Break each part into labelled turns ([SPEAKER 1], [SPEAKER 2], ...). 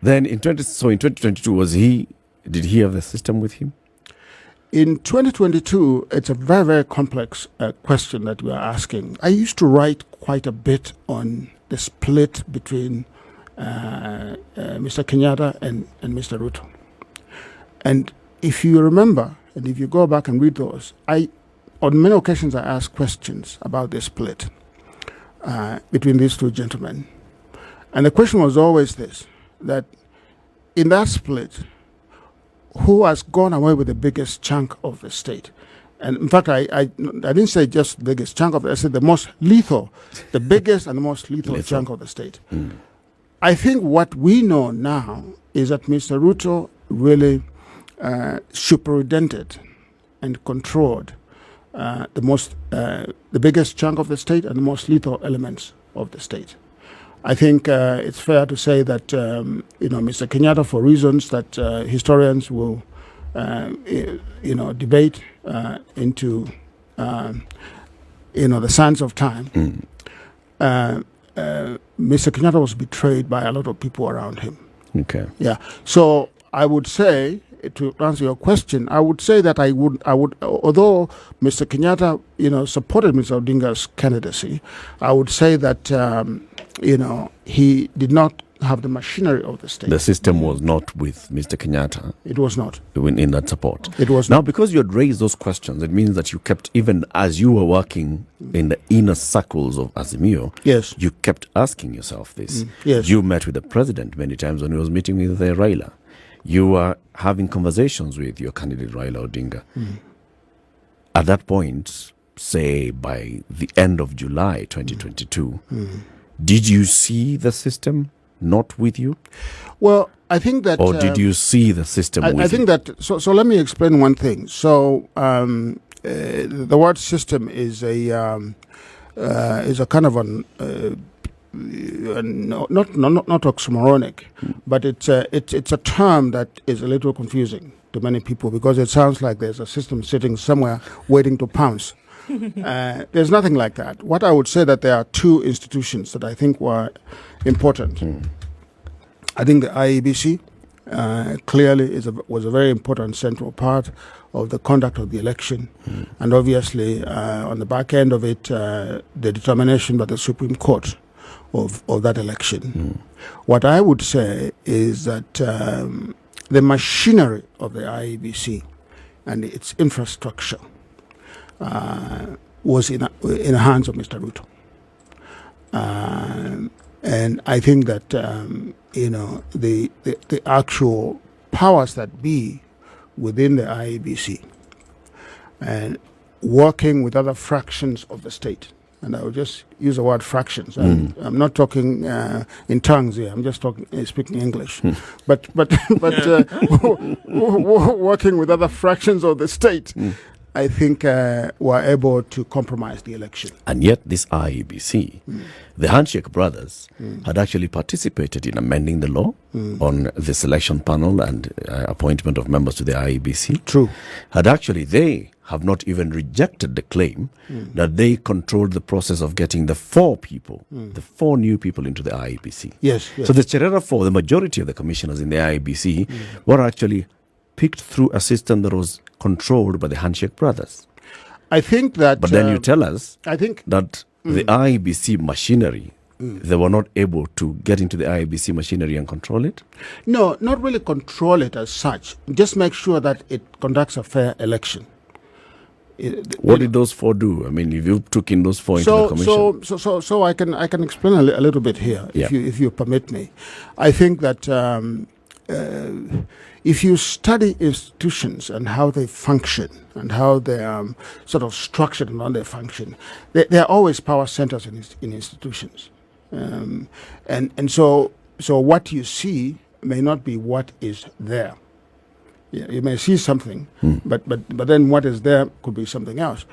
[SPEAKER 1] Then in 2022, did he have the system with him?
[SPEAKER 2] In 2022, it's a very, very complex question that we are asking. I used to write quite a bit on the split between Mr. Kenyatta and Mr. Ruto. And if you remember, and if you go back and read those, on many occasions I asked questions about the split between these two gentlemen. And the question was always this, that in that split, who has gone away with the biggest chunk of the state? And in fact, I didn't say just the biggest chunk of it, I said the most lethal, the biggest and the most lethal chunk of the state. I think what we know now is that Mr. Ruto really superintended and controlled the biggest chunk of the state and the most lethal elements of the state. I think it's fair to say that Mr. Kenyatta, for reasons that historians will debate into the sands of time, Mr. Kenyatta was betrayed by a lot of people around him.
[SPEAKER 1] Okay.
[SPEAKER 2] Yeah. So I would say, to answer your question, I would say that I would, although Mr. Kenyatta, supported Mr. Odinga's candidacy, I would say that, he did not have the machinery of the state.
[SPEAKER 1] The system was not with Mr. Kenyatta.
[SPEAKER 2] It was not.
[SPEAKER 1] In that support.
[SPEAKER 2] It was
[SPEAKER 1] now,
[SPEAKER 2] not.
[SPEAKER 1] because you had raised those questions, it means that you kept, even as you were working in the inner circles of Azimio,
[SPEAKER 2] yes,
[SPEAKER 1] you kept asking yourself this.
[SPEAKER 2] Yes.
[SPEAKER 1] You met with the president many times when he was meeting with Raila. You were having conversations with your candidate, Raila Odinga. At that point, say by the end of July 2022, did you see the system not with you?
[SPEAKER 2] Well, I think that...
[SPEAKER 1] Or did you see the system with you?
[SPEAKER 2] I think that... So let me explain one thing. So the word system is a kind of an... not oxymoronic, but it's a term that is a little confusing to many people because it sounds like there's a system sitting somewhere waiting to pounce. There's nothing like that. What I would say that there are two institutions that I think were important. I think the IEBC clearly was a very important central part of the conduct of the election, and obviously on the back end of it, the determination by the Supreme Court of that election. What I would say is that the machinery of the IEBC and its infrastructure was in the hands of Mr. Ruto. And I think that, the actual powers that be within the IEBC and working with other fractions of the state, and I will just use the word fractions. I'm not talking in tongues here. I'm just speaking English. But working with other fractions of the state, I think were able to compromise the election.
[SPEAKER 1] And yet this IEBC, the Handshake brothers, had actually participated in amending the law on the selection panel and appointment of members to the IEBC.
[SPEAKER 2] True.
[SPEAKER 1] They have not even rejected the claim that they controlled the process of getting the four new people into the IEBC.
[SPEAKER 2] Yes.
[SPEAKER 1] So the Cherera 4, the majority of the commissioners in the IEBC were actually picked through a system that was controlled by the Handshake brothers.
[SPEAKER 2] I think that...
[SPEAKER 1] But then you tell us
[SPEAKER 2] that
[SPEAKER 1] the IEBC machinery, they were not able to get into the IEBC machinery and control it?
[SPEAKER 2] No, not really control it as such. Just make sure that it conducts a fair election.
[SPEAKER 1] What did those four do? I mean, if you took in those four into the commission. So
[SPEAKER 2] I can explain a little bit here, if you permit me. I think that if you study institutions and how they function and how they are sort of structured and how they function, there are always power centers in institutions, and so what you see may not be what is there. Yeah, you may see something, but then what is there could be something else.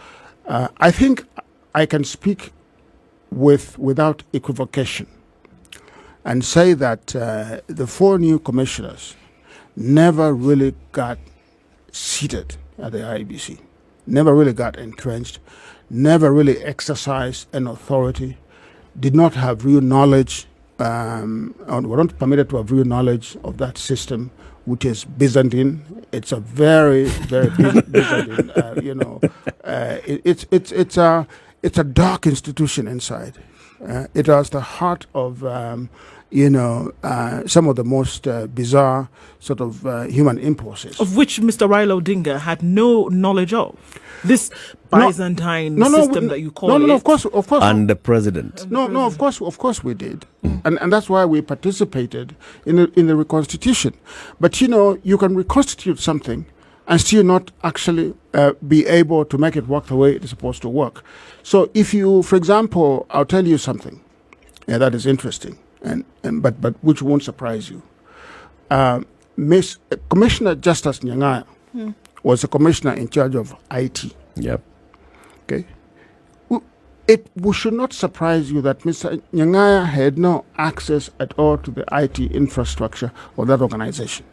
[SPEAKER 2] I think I can speak without equivocation and say that the four new commissioners never really got seated at the IEBC, never really got entrenched, never really exercised an authority, did not have real knowledge we're not permitted to have real knowledge of that system, which is Byzantine. It's a very, very Byzantine. It's a dark institution inside. It was the heart of some of the most bizarre sort of human impulses,
[SPEAKER 3] of which Mr. Raila Odinga had no knowledge of. This Byzantine system that you call it.
[SPEAKER 2] No, of course.
[SPEAKER 1] And the president.
[SPEAKER 2] No, of course we did, and that's why we participated in the reconstitution. But you can reconstitute something and still not actually be able to make it work the way it's supposed to work. So if you, for example, I'll tell you something that is interesting, but which won't surprise you. Commissioner Justice Nyang'aya was a commissioner in charge of IT.
[SPEAKER 1] Yep.
[SPEAKER 2] Okay. It should not surprise you that Mr. Nyang'aya had no access at all to the IT infrastructure of that organization.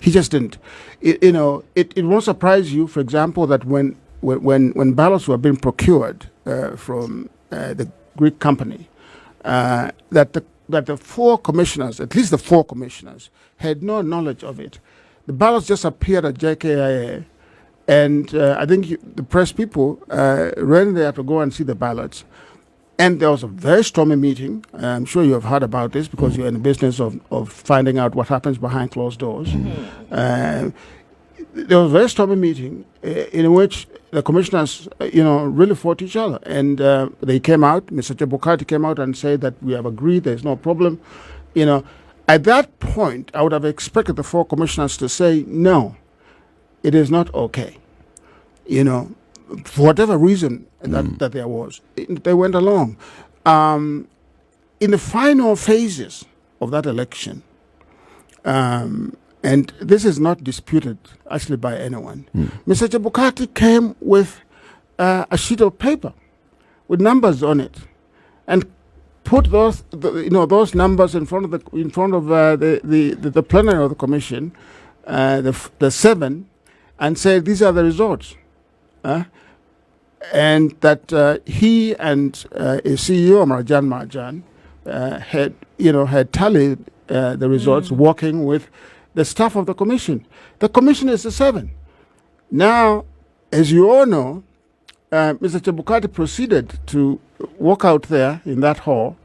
[SPEAKER 2] He just didn't. It won't surprise you, for example, that when ballots were being procured from the Greek company, that the four commissioners, at least the four commissioners, had no knowledge of it. The ballots just appeared at JKIA, and I think the press people ran there to go and see the ballots. And there was a very stormy meeting. I'm sure you have heard about this because you're in the business of finding out what happens behind closed doors. There was a very stormy meeting in which the commissioners, really fought each other. And they came out, Mr. Chebukati came out and said that we have agreed, there's no problem. At that point, I would have expected the four commissioners to say, no, it is not okay. For whatever reason that there was, they went along. In the final phases of that election, and this is not disputed actually by anyone, Mr. Chebukati came with a sheet of paper with numbers on it, and put those numbers in front of the plenary of the commission, the seven, and said these are the results. And that he and his CEO Marjan Marjan had tallied the results working with the staff of the commission. The commission is the seven. Now, as you all know, Mr. Chebukati proceeded to walk out there in that hall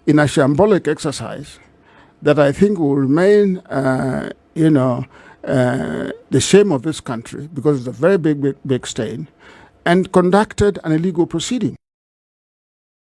[SPEAKER 2] in a shambolic exercise that I think will remain, the shame of this country, because it's a very big stain, and conducted an illegal proceeding.